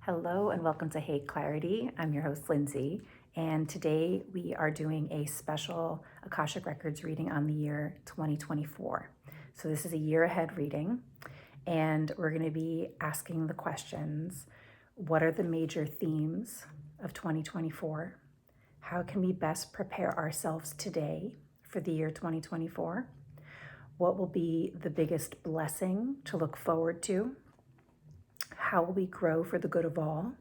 Hello and welcome to Hey Clarity. I'm your host, Lindsay, and today we are doing a special Akashic Records reading on the year 2024. So this is a year ahead reading, and we're going to be asking the questions: what are the major themes of 2024? How can we best prepare ourselves today for the year 2024? What will be the biggest blessing to look forward to? How will we grow for the good of all?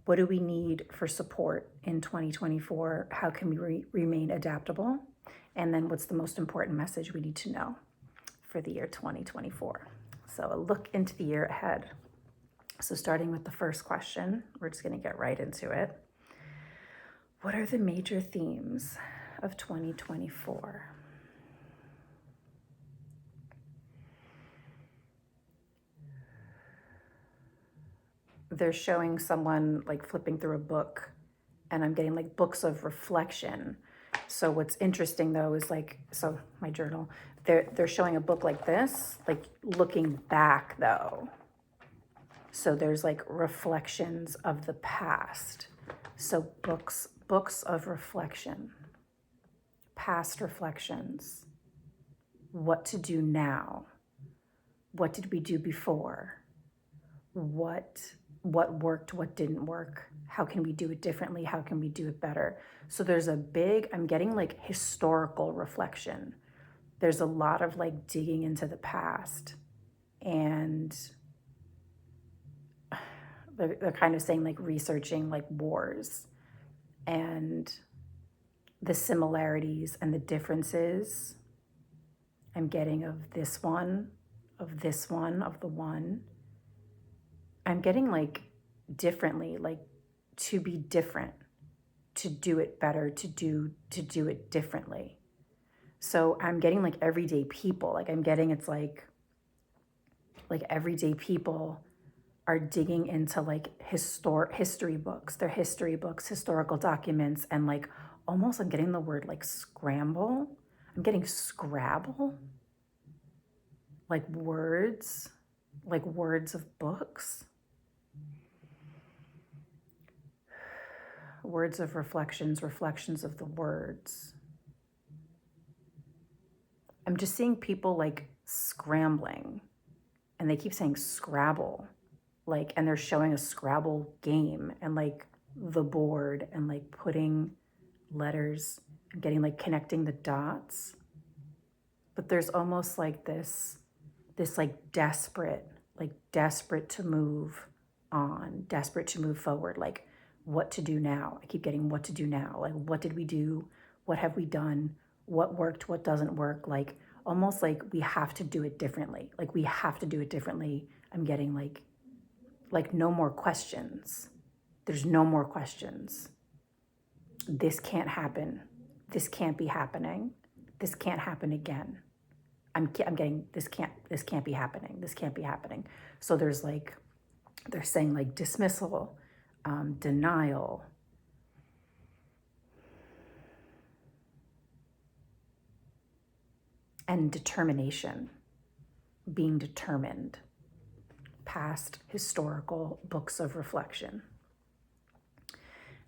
What do we need for support in 2024? How can we remain adaptable? And then what's the most important message we need to know for the year 2024? So a look into the year ahead. So starting with the first question, we're just going to get right into it. What are the major themes of 2024? They're showing someone like flipping through a book, and I'm getting like books of reflection. So what's interesting though is so my journal, they're showing a book like this, like looking back though. So there's like reflections of the past. So books of reflection, past reflections, what to do now, what did we do before, what worked, what didn't work, how can we do it differently, how can we do it better. So there's I'm getting like historical reflection. There's a lot of like digging into the past, and they're kind of saying like researching like wars and the similarities and the differences I'm getting of this one, of the one. I'm getting like differently, like to be different, to do it better, to do it differently. So I'm getting like everyday people. Like I'm getting it's like everyday people are digging into like history books, their history books, historical documents, and like almost I'm getting the word like scramble. I'm getting Scrabble, like words of books. Words of reflections of the words. I'm just seeing people like scrambling, and they keep saying Scrabble, like, and they're showing a Scrabble game and like the board and like putting letters and getting like connecting the dots. But there's almost like this like desperate to move on, desperate to move forward, like what to do now. I keep getting what to do now. Like, what did we do? What have we done? What worked? What doesn't work? Like, almost like we have to do it differently. Like, we have to do it differently. I'm getting like no more questions. There's no more questions. This can't happen. This can't be happening. This can't happen again. I'm getting this can't be happening. This can't be happening. So there's like, they're saying like dismissal, denial, and determination, being determined. Past historical books of reflection.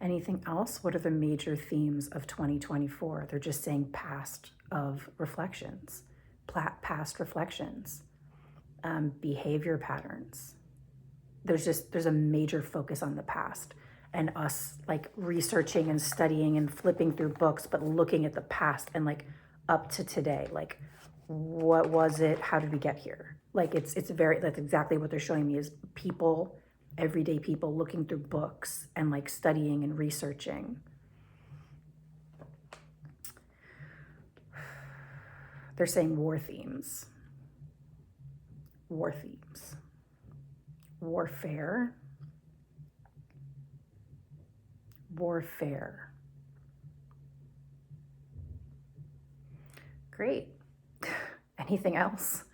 Anything else? What are the major themes of 2024? They're just saying past of reflections, past reflections, behavior patterns. There's a major focus on the past, and us like researching and studying and flipping through books, but looking at the past and like up to today, like what was it? How did we get here? Like that's exactly what they're showing me is people, everyday people looking through books and like studying and researching. They're saying war themes, warfare, Great. Anything else?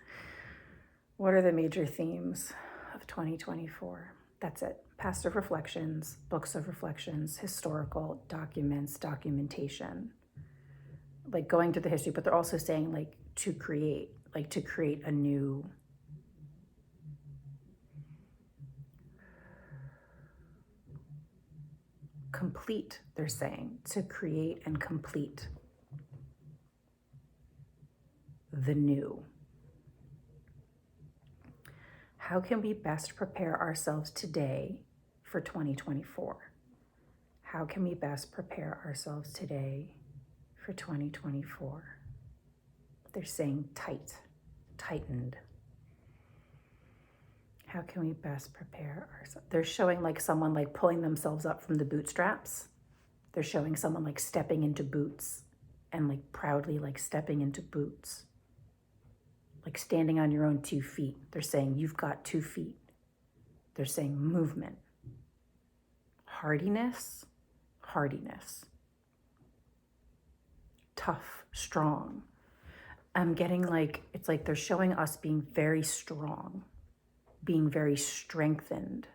What are the major themes of 2024? That's it. Past of reflections, books of reflections, historical documents, documentation. Like going to the history, but they're also saying like to create a new complete, they're saying, to create and complete the new. How can we best prepare ourselves today for 2024? How can we best prepare ourselves today for 2024? They're saying tight, tightened. How can we best prepare ourselves? They're showing like someone like pulling themselves up from the bootstraps. They're showing someone like stepping into boots and like proudly like stepping into boots. Like standing on your own 2 feet. They're saying you've got 2 feet. They're saying movement. Hardiness, hardiness. Tough, strong. I'm getting like, it's like they're showing us being very strong, being very strengthened.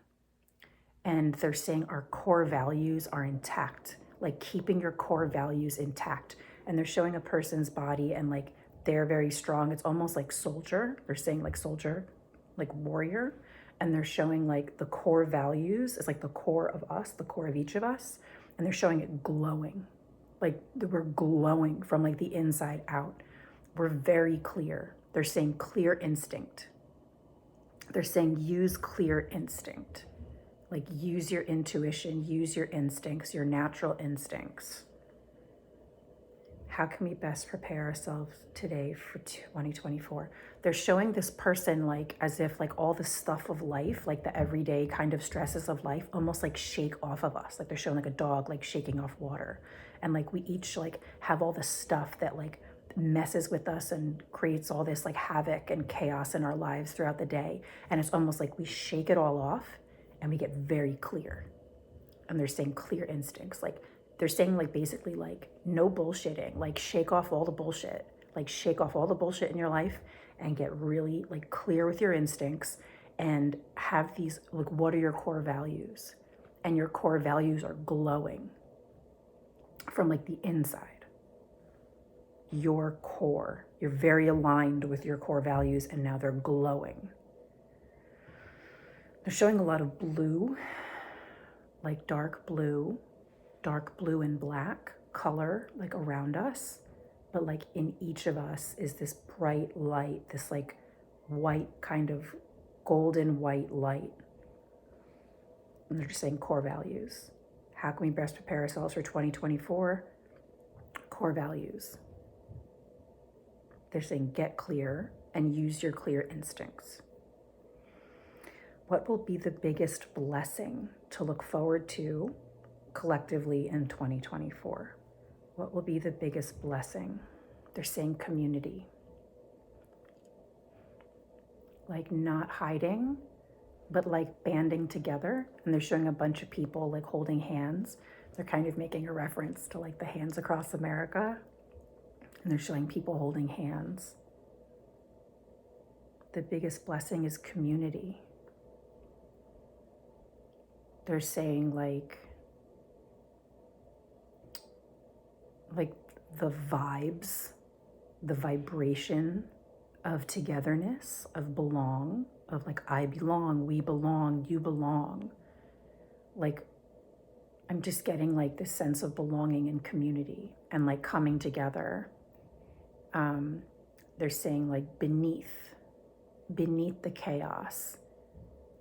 And they're saying our core values are intact, like keeping your core values intact. And they're showing a person's body and like they're very strong. It's almost like soldier. They're saying like soldier, like warrior. And they're showing like the core values is like the core of us, the core of each of us. And they're showing it glowing. Like we're glowing from like the inside out. We're very clear. They're saying clear instinct. They're saying use clear instinct. Like use your intuition, use your instincts, your natural instincts. How can we best prepare ourselves today for 2024? They're showing this person like as if like all the stuff of life, like the everyday kind of stresses of life, almost like shake off of us. Like they're showing like a dog like shaking off water. And like we each like have all the stuff that like messes with us and creates all this like havoc and chaos in our lives throughout the day. And it's almost like we shake it all off and we get very clear. And they're saying clear instincts. Like they're saying like basically like no bullshitting, like shake off all the bullshit, like shake off all the bullshit in your life and get really like clear with your instincts and have these like, what are your core values? And your core values are glowing from like the inside. Your core, you're very aligned with your core values and now they're glowing. They're showing a lot of blue, like dark blue and black color like around us, but like in each of us is this bright light, this like white kind of golden white light. And they're just saying core values. How can we best prepare ourselves for 2024? Core values. They're saying get clear and use your clear instincts. What will be the biggest blessing to look forward to collectively in 2024? What will be the biggest blessing? They're saying community. Like not hiding, but like banding together. And they're showing a bunch of people like holding hands. They're kind of making a reference to like the hands across America. And they're showing people holding hands. The biggest blessing is community. They're saying like the vibes, the vibration of togetherness, of belong, of like I belong, we belong, you belong. Like I'm just getting like this sense of belonging and community and like coming together. They're saying like beneath the chaos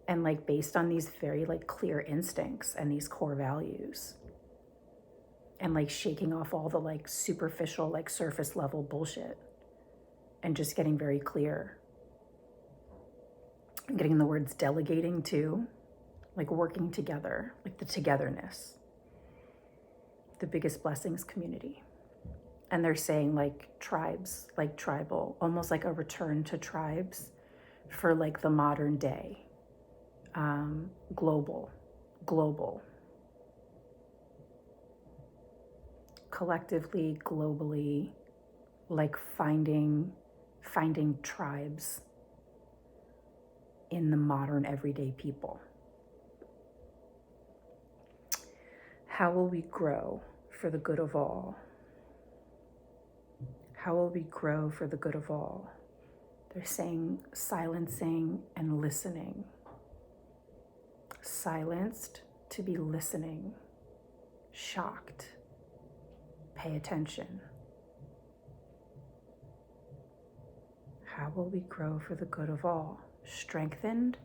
and like based on these very like clear instincts and these core values and like shaking off all the like superficial, like surface level bullshit and just getting very clear. I'm getting the words delegating too, like working together, like the togetherness. The biggest blessings, community. And they're saying like tribes, like tribal, almost like a return to tribes for like the modern day. Global, collectively, globally, like finding tribes in the modern everyday people. How will we grow for the good of all? How will we grow for the good of all? They're saying silencing and listening. Silenced to be listening. shocked, pay attention. How will we grow for the good of all? Strengthened.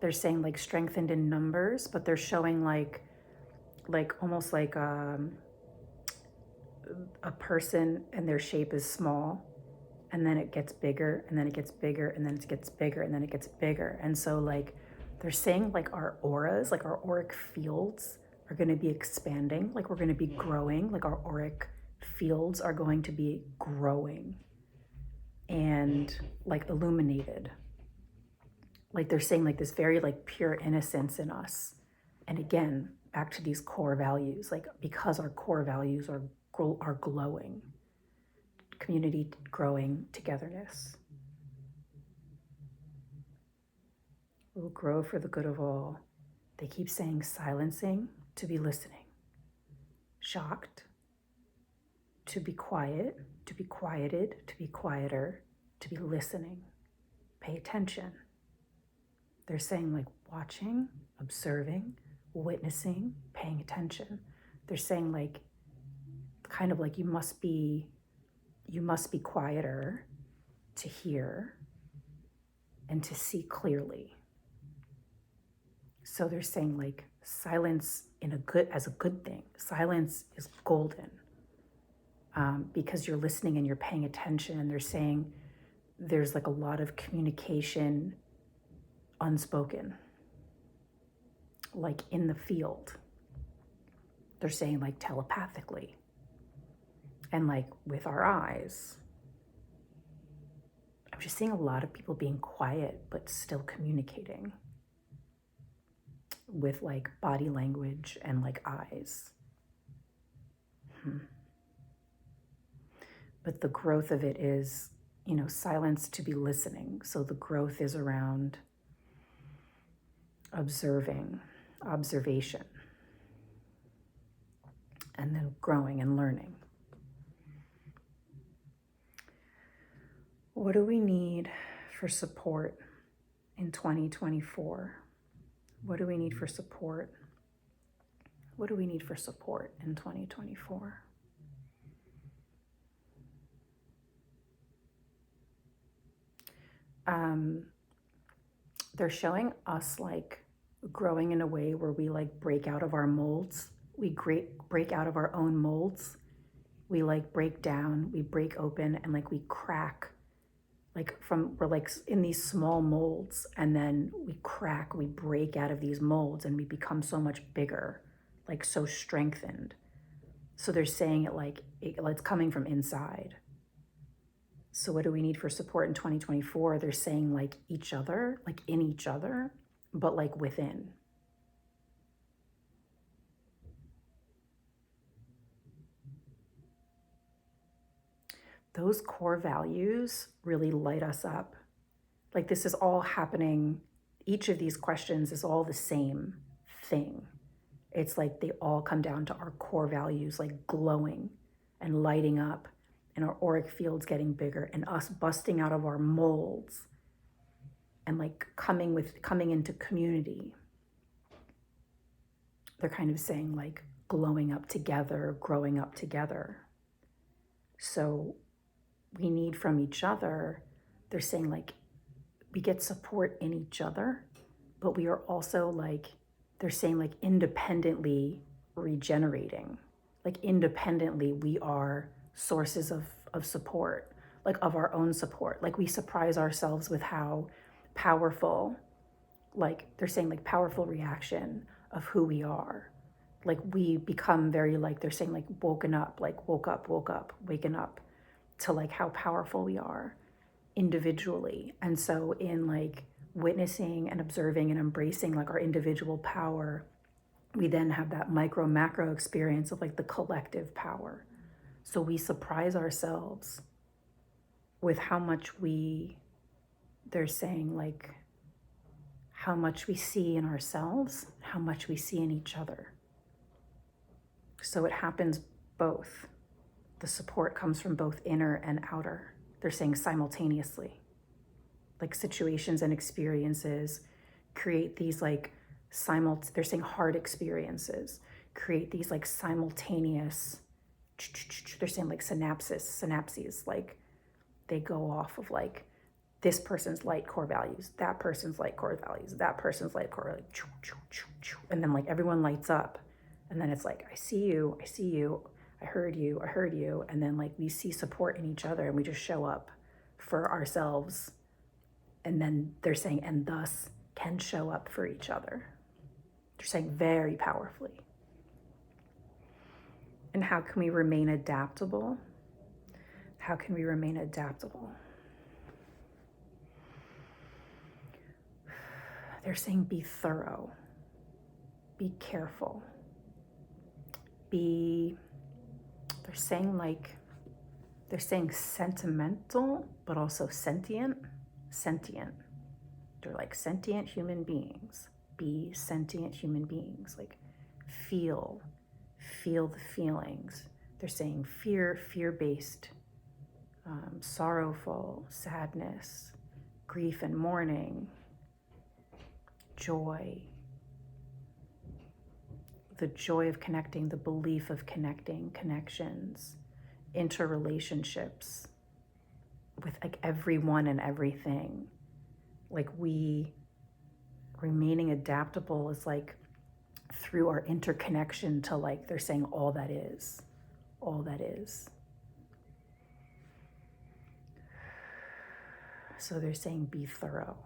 They're saying like strengthened in numbers, but they're showing like almost like a person and their shape is small, and then it gets bigger, and then it gets bigger, and then it gets bigger, and then it gets bigger. And so like they're saying like our auras, like our auric fields are going to be expanding, like we're going to be growing, like our auric fields are going to be growing and like illuminated. Like they're saying like this very like pure innocence in us. And again, back to these core values, like because our core values are glowing, community, growing, togetherness. We'll grow for the good of all. They keep saying silencing, to be listening. Shocked, to be quiet, to be quieted, to be quieter, to be listening. Pay attention. They're saying like watching, observing, witnessing, paying attention. They're saying like kind of like you must be quieter to hear and to see clearly. So they're saying like silence as a good thing. Silence is golden because you're listening and you're paying attention. And they're saying there's like a lot of communication unspoken, like in the field. They're saying like telepathically and like with our eyes. I'm just seeing a lot of people being quiet but still communicating with like body language and like eyes. But the growth of it is, silence to be listening. So the growth is around observation, and then growing and learning. What do we need for support in 2024? What do we need for support? What do we need for support in 2024? They're showing us like growing in a way where we like break out of our molds. We break out of our own molds. We like break down, we break open, and like we crack. We're like in these small molds, and then we crack, we break out of these molds, and we become so much bigger, like so strengthened. So they're saying it like it's coming from inside. So what do we need for support in 2024? They're saying like each other, like in each other, but like within. Those core values really light us up. Like this is all happening. Each of these questions is all the same thing. It's like they all come down to our core values, like glowing and lighting up, and our auric fields getting bigger, and us busting out of our molds and like coming into community. They're kind of saying like glowing up together, growing up together. So we need from each other. They're saying like we get support in each other, but we are also like, they're saying like independently regenerating. Like independently, we are sources of support, like of our own support. Like we surprise ourselves with how powerful, like they're saying like powerful reaction of who we are. Like we become very like, they're saying like woken up, like woke up, waking up to like how powerful we are individually. And so in like witnessing and observing and embracing like our individual power, we then have that micro macro experience of like the collective power. So we surprise ourselves with how much they're saying like how much we see in ourselves, how much we see in each other. So it happens both. The support comes from both inner and outer. They're saying simultaneously. Like situations and experiences create these like they're saying hard experiences create these like simultaneous, they're saying like synapses, like they go off of like this person's light core values, that person's light core values, that person's light core values, and then like everyone lights up. And then it's like, I see you, I heard you. And then like we see support in each other and we just show up for ourselves. And then they're saying, and thus can show up for each other. They're saying very powerfully. And how can we remain adaptable? How can we remain adaptable? They're saying be thorough, be careful, they're saying sentimental, but also sentient. They're like sentient human beings. Be sentient human beings, like feel the feelings. They're saying fear-based, sorrowful, sadness, grief and mourning, joy, the joy of connecting, the belief of connecting, connections, interrelationships with like everyone and everything. Like we remaining adaptable is like through our interconnection to like, they're saying all that is. So they're saying be thorough.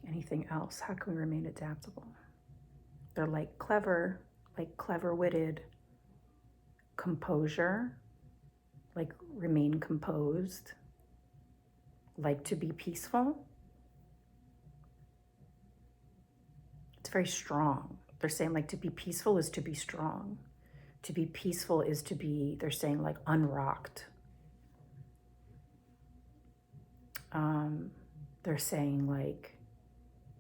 Anything else? How can we remain adaptable? They're like clever-witted, composure, like remain composed, like to be peaceful. It's very strong. They're saying like to be peaceful is to be strong. To be peaceful is to be, they're saying like unrocked. They're saying like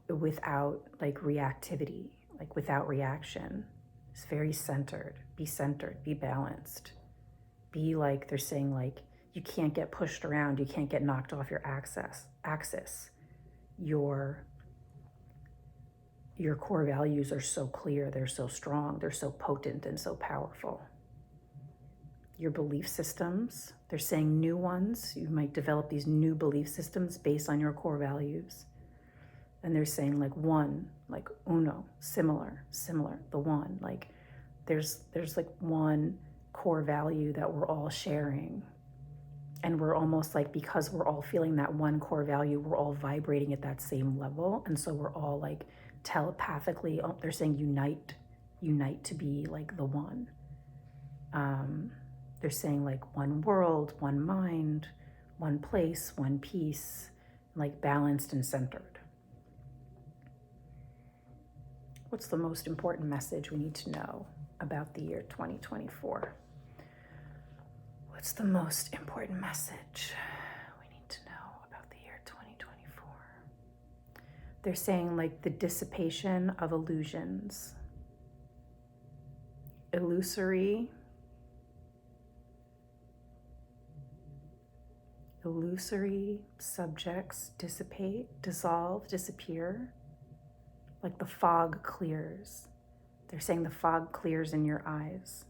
without like reactivity, like without reaction. It's very centered, be balanced. Be like, they're saying like, you can't get pushed around, you can't get knocked off your axis. Your core values are so clear, they're so strong, they're so potent and so powerful. Your belief systems, they're saying new ones, you might develop these new belief systems based on your core values. And they're saying like one, like uno, similar, the one, like there's like one core value that we're all sharing. And we're almost like, because we're all feeling that one core value, we're all vibrating at that same level. And so we're all like telepathically, they're saying unite to be like the one. They're saying like one world, one mind, one place, one peace, like balanced and centered. What's the most important message we need to know about the year 2024? What's the most important message we need to know about the year 2024? They're saying like the dissipation of illusions. Illusory subjects dissipate, dissolve, disappear, like the fog clears. They're saying the fog clears in your eyes.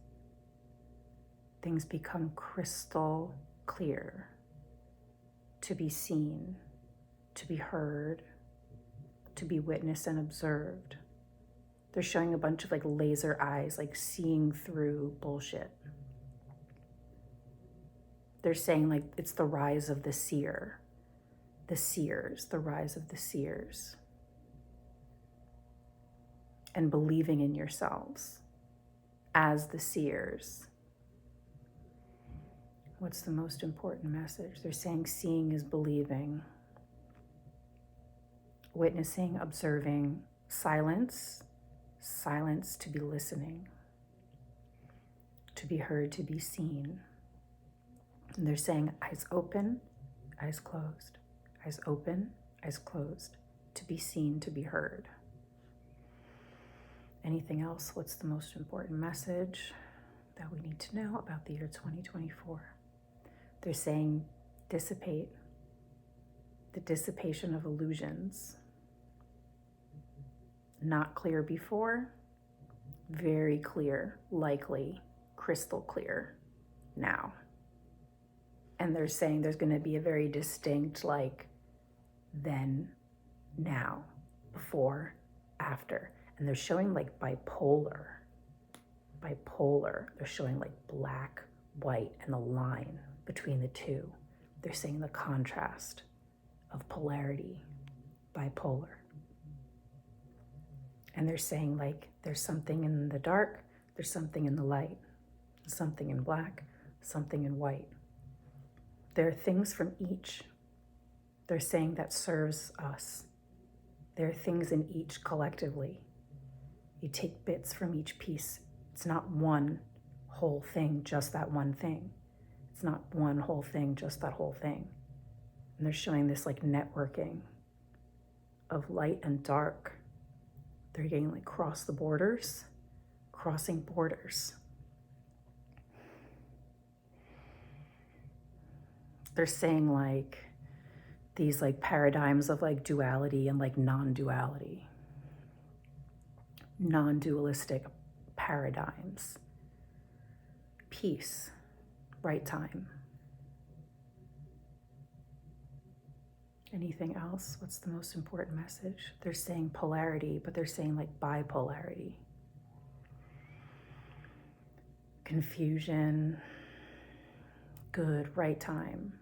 Things become crystal clear, to be seen, to be heard, to be witnessed and observed. They're showing a bunch of like laser eyes, like seeing through bullshit. They're saying like it's the rise of the seer, the seers, the rise of the seers. And believing in yourselves as the seers. What's the most important message? They're saying seeing is believing. Witnessing, observing, silence to be listening. To be heard, to be seen. And they're saying eyes open, eyes closed. Eyes open, eyes closed. To be seen, to be heard. Anything else? What's the most important message that we need to know about the year 2024? They're saying dissipate, the dissipation of illusions. not clear before, very clear, likely crystal clear now. And they're saying there's going to be a very distinct like then, now, before, after. And they're showing like bipolar. They're showing like black, white, and the line between the two. They're saying the contrast of polarity, bipolar. And they're saying like there's something in the dark, there's something in the light, something in black, something in white. There are things from each. They're saying that serves us. There are things in each collectively. You take bits from each piece. It's not one whole thing, just that one thing. It's not one whole thing, just that whole thing. And they're showing this like networking of light and dark. They're getting like crossing borders. They're saying like these like paradigms of like duality and like non-duality, non-dualistic paradigms. Peace, right time. Anything else? What's the most important message? They're saying polarity, but they're saying like bipolarity. Confusion, good, right time,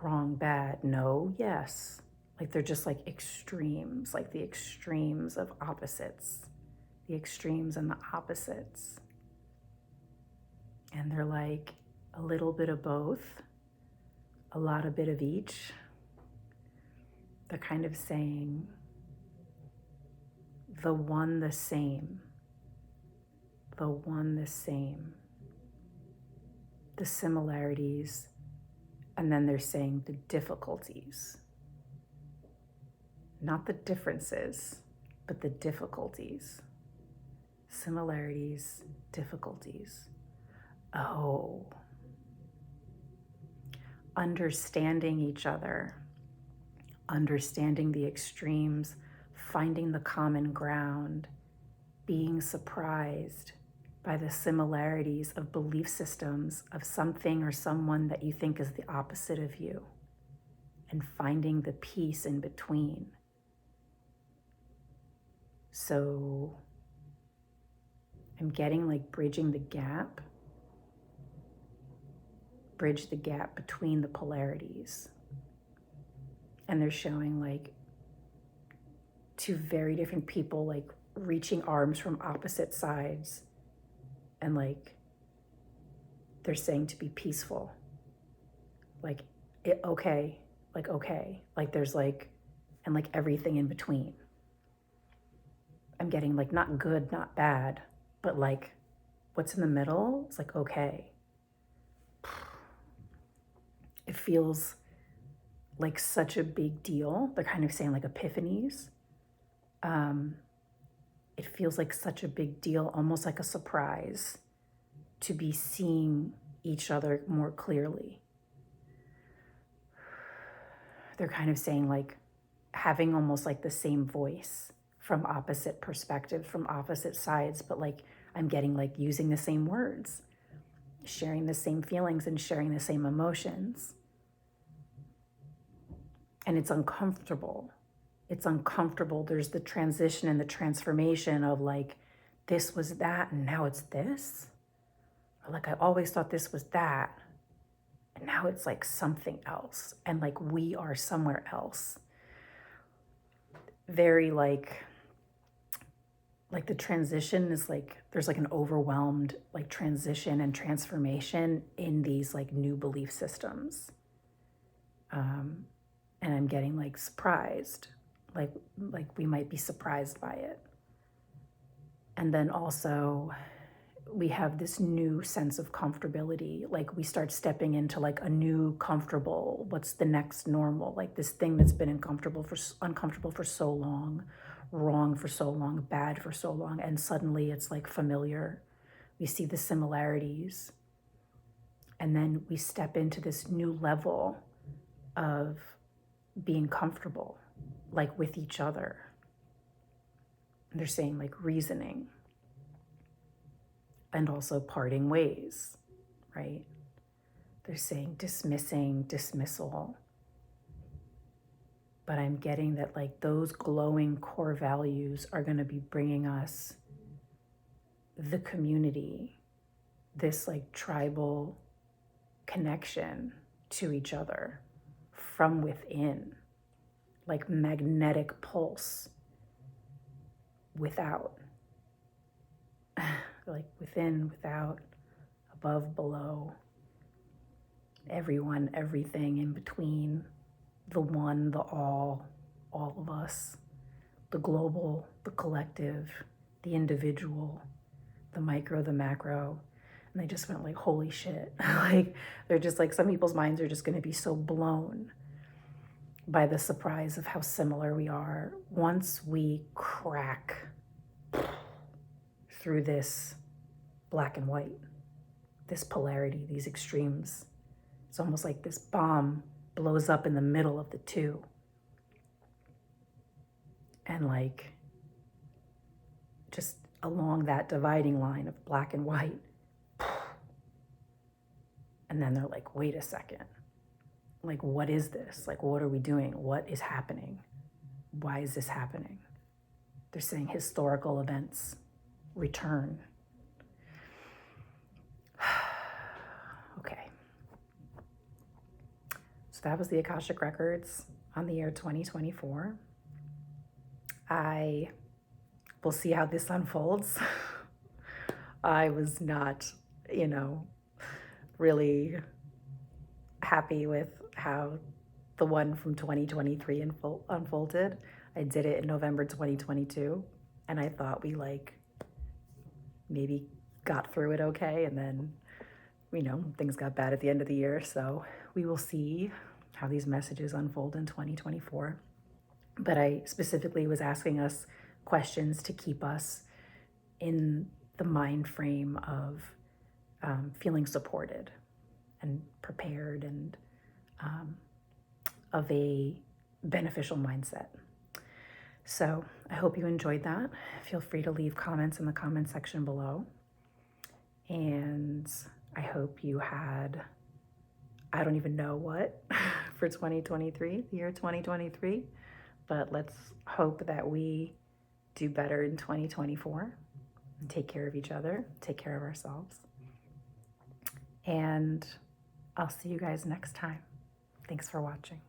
wrong, bad, no, yes. Like they're just like extremes, like the extremes of opposites, the extremes and the opposites. And they're like a little bit of both, a lot of bit of each. They're kind of saying the one, the same, the one, the same, the similarities, and then they're saying the difficulties. Not the differences, but the difficulties. Similarities, difficulties. Oh. Understanding each other, understanding the extremes, finding the common ground, being surprised by the similarities of belief systems of something or someone that you think is the opposite of you, and finding the peace in between. So I'm getting like bridge the gap between the polarities. And they're showing like two very different people like reaching arms from opposite sides, and like they're saying to be peaceful, like okay, like there's like, and like everything in between. I'm getting like not good, not bad, but like what's in the middle is like okay. It feels like such a big deal. They're kind of saying like epiphanies. It feels like such a big deal, almost like a surprise, to be seeing each other more clearly. They're kind of saying like having almost like the same voice from opposite perspectives, from opposite sides, but like I'm getting like using the same words, sharing the same feelings and sharing the same emotions. And it's uncomfortable. It's uncomfortable. There's the transition and the transformation of like, this was that and now it's this. Or like, I always thought this was that. And now it's like something else. And like, we are somewhere else. Very like the transition is like, there's like an overwhelmed like transition and transformation in these like new belief systems. And I'm getting like surprised, like we might be surprised by it. And then also we have this new sense of comfortability. Like we start stepping into like a new comfortable, what's the next normal? Like this thing that's been uncomfortable for so long, wrong for so long, bad for so long. And suddenly it's like familiar. We see the similarities. And then we step into this new level of being comfortable, like with each other. And they're saying like reasoning and also parting ways, right? They're saying dismissing, dismissal. But I'm getting that like those glowing core values are going to be bringing us the community, this like tribal connection to each other from within, like magnetic pulse without, like within, without, above, below, everyone, everything in between, the one, the all of us, the global, the collective, the individual, the micro, the macro. And they just went like, holy shit. Like, they're just like, some people's minds are just going to be so blown by the surprise of how similar we are once we crack through this black and white, this polarity, these extremes. It's almost like this bomb blows up in the middle of the two. And like, just along that dividing line of black and white. And then they're like, wait a second. Like, what is this? Like, what are we doing? What is happening? Why is this happening? They're saying historical events return. Okay. So that was the Akashic Records on the year 2024. I will see how this unfolds. I was not, really happy with how the one from 2023 unfolded. I did it in November 2022, and I thought we maybe got through it okay, and then things got bad at the end of the year. So we will see how these messages unfold in 2024. But I specifically was asking us questions to keep us in the mind frame of feeling supported and prepared and of a beneficial mindset. So I hope you enjoyed that. Feel free to leave comments in the comment section below. And I hope you had, I don't even know what for 2023, the year 2023, but let's hope that we do better in 2024 and take care of each other, take care of ourselves. And I'll see you guys next time. Thanks for watching.